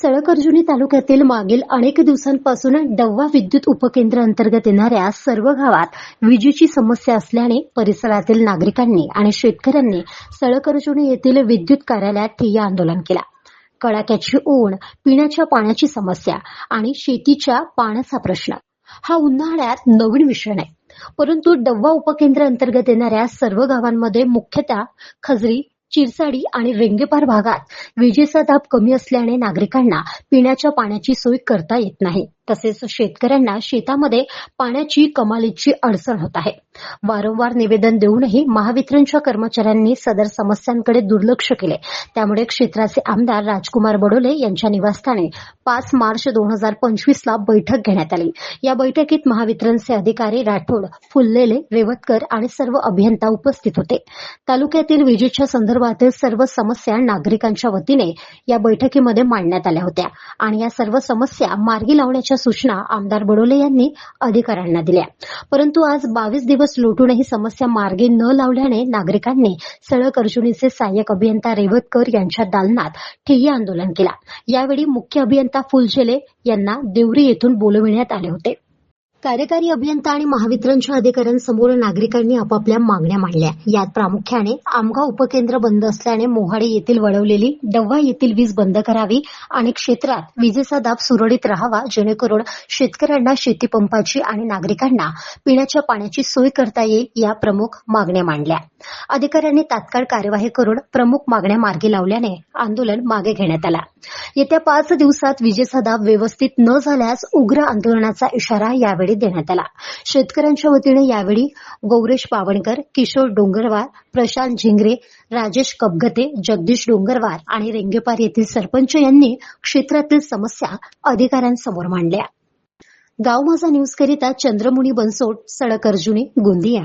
सळकर्जुनी तालुक्यातील मागील अनेक दिवसांपासून डव्वा विद्युत उपकेंद्र अंतर्गत येणाऱ्या सर्व गावात विजेची समस्या असल्याने परिसरातील नागरिकांनी आणि शेतकऱ्यांनी सळकर्जुनी येथील विद्युत कार्यालयात ठिय्या आंदोलन केला. कडाक्याची ऊन, पिण्याच्या पाण्याची समस्या आणि शेतीच्या पाण्याचा प्रश्न हा उन्हाळ्यात नवीन विषय नाही, परंतु डव्वा उपकेंद्र अंतर्गत येणाऱ्या सर्व गावांमध्ये मुख्यतः खजरी, चिरसाडी आणि रेंगेपार भागात विजेचा दाब कमी असल्याने नागरिकांना पिण्याच्या पाण्याची सोय करता येत नाही. तसेच शेतकऱ्यांना शेतामध्ये पाण्याची कमालीची अडचण होत आहे. वारंवार निवेदन देऊनही महावितरणच्या कर्मचाऱ्यांनी सदर समस्यांकडे दुर्लक्ष केले. त्यामुळे क्षेत्राचे आमदार राजकुमार बडोले यांच्या निवासस्थानी 5 मार्च 2025 ला बैठक घेण्यात आली. या बैठकीत महावितरणचे अधिकारी राठोड, फुल्लेले, रेवतकर आणि सर्व अभियंता उपस्थित होते. तालुक्यातील विजेच्या संदर्भातील सर्व समस्या नागरिकांच्या वतीने या बैठकीमध्ये मांडण्यात आल्या होत्या आणि या सर्व समस्या मार्गी लावण्याच्या सूचना आमदार बडोले यांनी अधिकाऱ्यांना दिल्या. परंतु आज 22 दिवस लोटूनही समस्या मार्गी न लावल्याने नागरिकांनी सळकर्जुनीचे सहाय्यक अभियंता रेवतकर यांच्या दालनात ठिय्या आंदोलन केला. यावेळी मुख्य अभियंता फुलझेले यांना देवरी येथून बोलविण्यात आले होते. कार्यकारी अभियंता आणि महावितरणच्या अधिकाऱ्यांसमोर नागरिकांनी आपापल्या मागण्या मांडल्या. यात प्रामुख्याने आमगाव उपकेंद्र बंद असल्याने मोहाडे येथील वळवलेली डव्वा येथील वीज बंद करावी आणि क्षेत्रात विजेचा दाब सुरळीत राहावा, जेणेकरून शेतकऱ्यांना शेतीपंपाची आणि नागरिकांना पिण्याच्या पाण्याची सोय करता येईल, या प्रमुख मागण्या मांडल्या. अधिकाऱ्यांनी तात्काळ कार्यवाही करून प्रमुख मागण्या मार्गी लावल्याने आंदोलन मागे घेण्यात आला. येत्या 5 दिवसात विजेचा दाब व्यवस्थित न झाल्यास उग्र आंदोलनाचा इशारा यावेळी देण्यात आला. शेतकऱ्यांच्या वतीने यावेळी गौरेश पावणकर, किशोर डोंगरवार, प्रशांत झिंगरे, राजेश कपगते, जगदीश डोंगरवार आणि रेंगेपार येथील सरपंच यांनी क्षेत्रातील समस्या अधिकाऱ्यांसमोर मांडल्या. गाव माझा न्यूज करिता चंद्रमुनी बनसोड, सळकर्जुनी, गोंदिया.